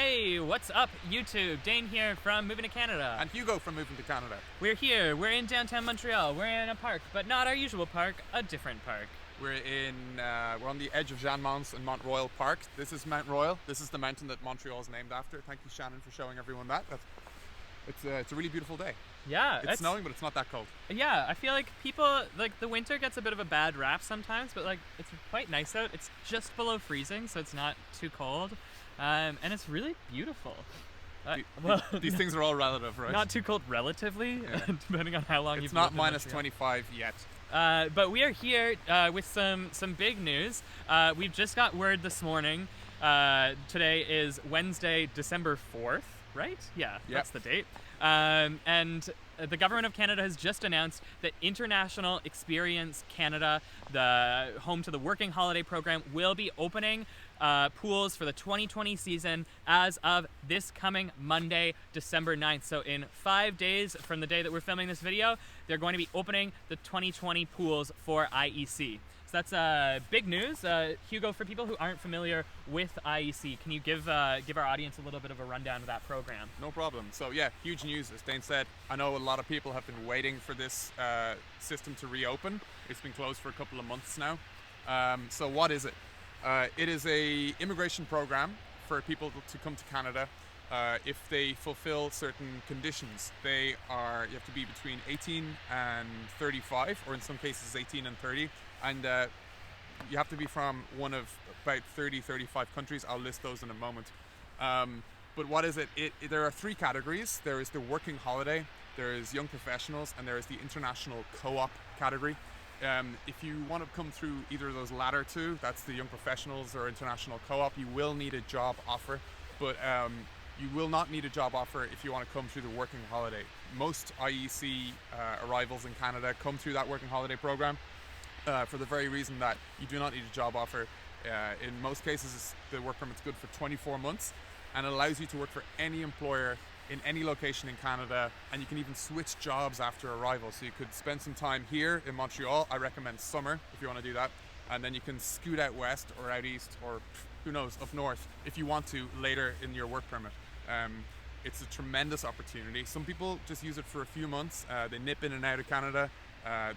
Hey, what's up, YouTube? Dane here from Moving to Canada. And Hugo from Moving to Canada. We're here. We're in downtown Montreal. We're in a park, but not our usual park, a different park. We're on the edge of Jean Mance and Mont Royal Park. This is Mount Royal. This is the mountain that Montreal is named after. Thank you, Shannon, for showing everyone that. It's a really beautiful day. Yeah. It's snowing, but it's not that cold. Yeah, I feel like people, the winter gets a bit of a bad rap sometimes, but it's quite nice out. It's just below freezing, so it's not too cold. And it's really beautiful. These things are all relative, right? Not too cold relatively, depending on how long you've lived in It's not minus Montreal. 25 yet. But we are here with some big news. We've just got word this morning. Today is Wednesday, December 4th, right? Yeah, that's the date. And the Government of Canada has just announced that International Experience Canada, the home to the Working Holiday Program, will be opening pools for the 2020 season as of this coming Monday, December 9th. So in 5 days from the day that we're filming this video, they're going to be opening the 2020 pools for IEC. So that's big news. Hugo, for people who aren't familiar with IEC, can you give our audience a little bit of a rundown of that program? No problem. So yeah, huge news, as Dane said. I know a lot of people have been waiting for this system to reopen. It's been closed for a couple of months now. So what is it? It is a immigration program for people to come to Canada if they fulfill certain conditions. You have to be between 18 and 35, or in some cases 18 and 30, and you have to be from one of about 35 countries. I'll list those in a moment. But what is it? There are three categories. There is the working holiday, there is young professionals, and there is the international co-op category. If you want to come through either of those latter two, that's the young professionals or international co-op, you will need a job offer, but you will not need a job offer if you want to come through the working holiday. Most IEC arrivals in Canada come through that working holiday program for the very reason that you do not need a job offer. In most cases, the work permit's good for 24 months and allows you to work for any employer in any location in Canada, and you can even switch jobs after arrival. So you could spend some time here in Montreal. I recommend summer if you want to do that, and then you can scoot out west or out east, or who knows, up north if you want to later in your work permit. It's a tremendous opportunity. Some people just use it for a few months. They nip in and out of Canada.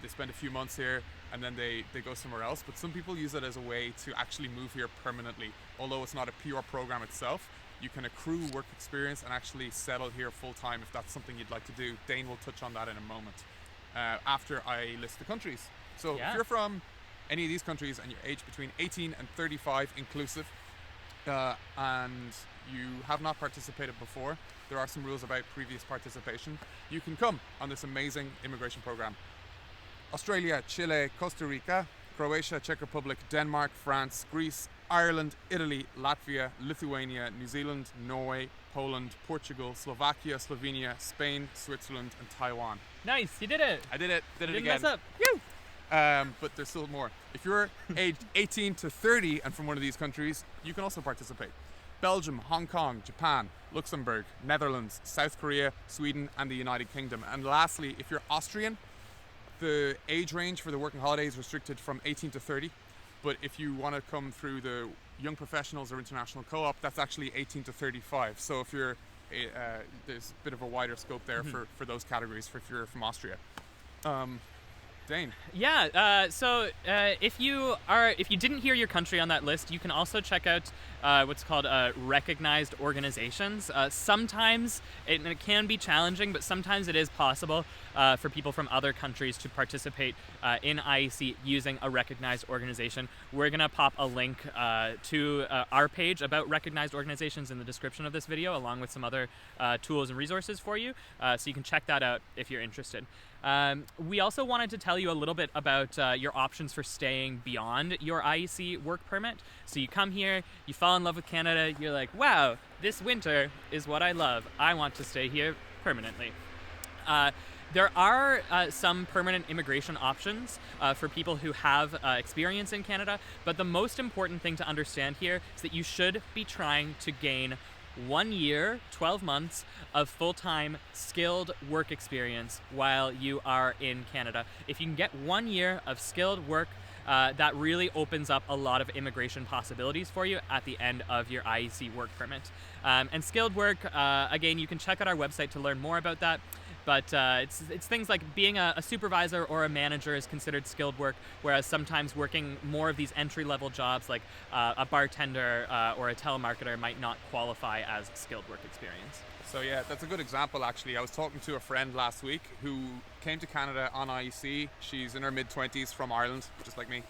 They spend a few months here and then they go somewhere else. But some people use it as a way to actually move here permanently. Although it's not a pure program itself, you can accrue work experience and actually settle here full time if that's something you'd like to do. Dane will touch on that in a moment after I list the countries. So if you're from any of these countries and you're aged between 18 and 35 inclusive, and you have not participated before, there are some rules about previous participation. You can come on this amazing immigration program. Australia, Chile, Costa Rica, Croatia, Czech Republic, Denmark, France, Greece, Ireland, Italy, Latvia, Lithuania, New Zealand, Norway, Poland, Portugal, Slovakia, Slovenia, Spain, Switzerland, and Taiwan. Nice, you did it. I did it. Did it Didn't again. mess up. Woo! But there's still more. If you're aged 18 to 30 and from one of these countries, you can also participate. Belgium, Hong Kong, Japan, Luxembourg, Netherlands, South Korea, Sweden, and the United Kingdom. And lastly, if you're Austrian, the age range for the working holiday is restricted from 18 to 30. But if you want to come through the young professionals or international co-op, that's actually 18 to 35. So if you're, there's a bit of a wider scope there for those categories if you're from Austria. Dane. Yeah, so if you didn't hear your country on that list, you can also check out what's called recognized organizations. Sometimes it can be challenging, but sometimes it is possible for people from other countries to participate in IEC using a recognized organization. We're going to pop a link to our page about recognized organizations in the description of this video, along with some other tools and resources for you, so you can check that out if you're interested. We also wanted to tell you a little bit about your options for staying beyond your IEC work permit. So you come here, you fall in love with Canada, you're like, wow, this winter is what I love. I want to stay here permanently. There are some permanent immigration options for people who have experience in Canada, but the most important thing to understand here is that you should be trying to gain 1 year, 12 months of full-time skilled work experience while you are in Canada. If you can get 1 year of skilled work that really opens up a lot of immigration possibilities for you at the end of your IEC work permit. And skilled work, again, you can check out our website to learn more about that. But it's things like being a supervisor or a manager is considered skilled work, whereas sometimes working more of these entry-level jobs like a bartender or a telemarketer might not qualify as skilled work experience. So yeah, that's a good example actually. I was talking to a friend last week who came to Canada on IEC. She's in her mid-20s from Ireland, just like me.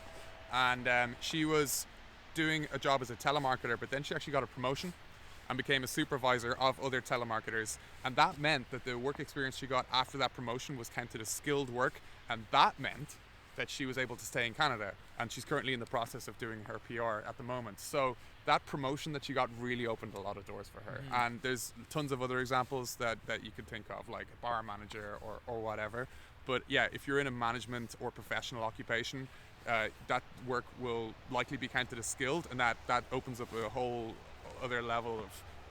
And she was doing a job as a telemarketer, but then she actually got a promotion and became a supervisor of other telemarketers. And that meant that the work experience she got after that promotion was counted as skilled work. And that meant that she was able to stay in Canada. And she's currently in the process of doing her PR at the moment. So that promotion that she got really opened a lot of doors for her. And there's tons of other examples that you could think of, like a bar manager or whatever. But yeah, if you're in a management or professional occupation, that work will likely be counted as skilled, and that opens up a whole other level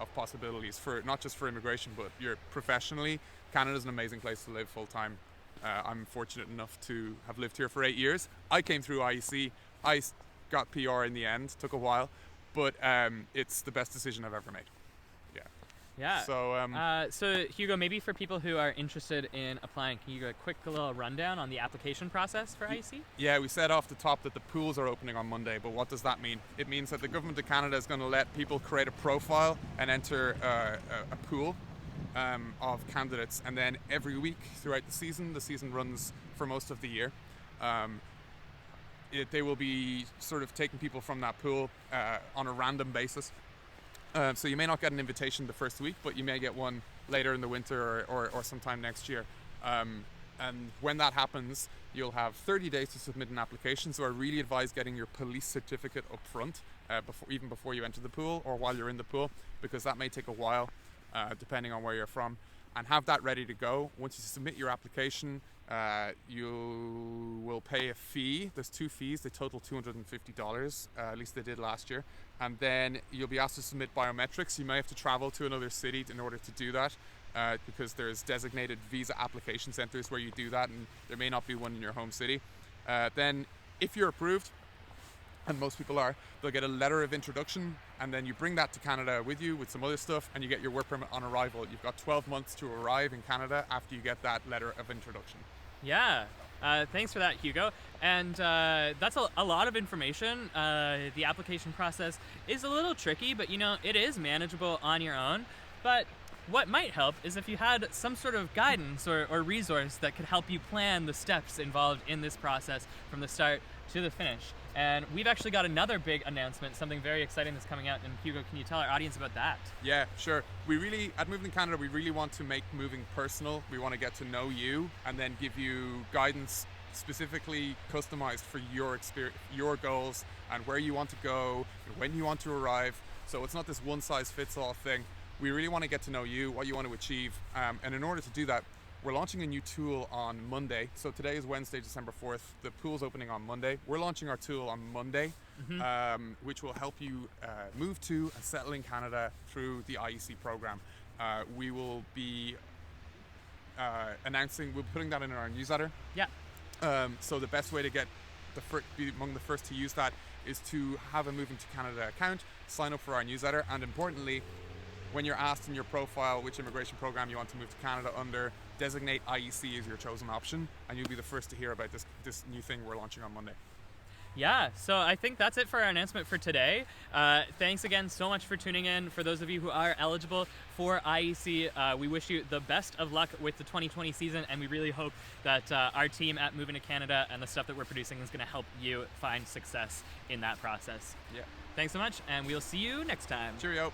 of possibilities for not just for immigration, but you're professionally. Canada's an amazing place to live full time. I'm fortunate enough to have lived here for 8 years. I came through IEC. I got PR in the end. Took a while, but it's the best decision I've ever made. Yeah. So so Hugo, maybe for people who are interested in applying, can you give a quick little rundown on the application process for IEC? Yeah, we said off the top that the pools are opening on Monday, but what does that mean? It means that the government of Canada is going to let people create a profile and enter a pool of candidates, and then every week throughout the season runs for most of the year. They will be sort of taking people from that pool on a random basis. So you may not get an invitation the first week, but you may get one later in the winter or sometime next year. And when that happens, you'll have 30 days to submit an application. So I really advise getting your police certificate up front, even before you enter the pool or while you're in the pool, because that may take a while, depending on where you're from. And have that ready to go. Once you submit your application, you will pay a fee. There's 2 fees. They total $250, at least they did last year. And then you'll be asked to submit biometrics. You may have to travel to another city in order to do that, because there's designated visa application centers where you do that, and there may not be one in your home city. Then if you're approved, and most people are, they'll get a letter of introduction, and then you bring that to Canada with you with some other stuff, and you get your work permit on arrival. You've got 12 months to arrive in Canada after you get that letter of introduction. Yeah. Thanks for that, Hugo. And that's a lot of information. The application process is a little tricky, but it is manageable on your own. But what might help is if you had some sort of guidance or resource that could help you plan the steps involved in this process from the start to the finish. And we've actually got another big announcement, something very exciting that's coming out. And Hugo, can you tell our audience about that? Yeah, sure. At Moving in Canada, we really want to make moving personal. We want to get to know you and then give you guidance specifically customized for your experience, your goals, and where you want to go, when you want to arrive. So it's not this one-size-fits-all thing. We really want to get to know you, what you want to achieve. And in order to do that, we're launching a new tool on Monday. So today is Wednesday, December 4th. The pool's opening on Monday. We're launching our tool on Monday, which will help you move to and settle in Canada through the IEC program. We will be we're putting that in our newsletter. Yeah. So the best way to be among the first to use that is to have a Moving to Canada account, sign up for our newsletter, and importantly, when you're asked in your profile which immigration program you want to move to Canada under, designate IEC as your chosen option, and you'll be the first to hear about this new thing we're launching on Monday. Yeah, so I think that's it for our announcement for today. Thanks again so much for tuning in. For those of you who are eligible for IEC, we wish you the best of luck with the 2020 season, and we really hope that our team at Moving to Canada and the stuff that we're producing is going to help you find success in that process. Yeah. Thanks so much, and we'll see you next time. Cheerio.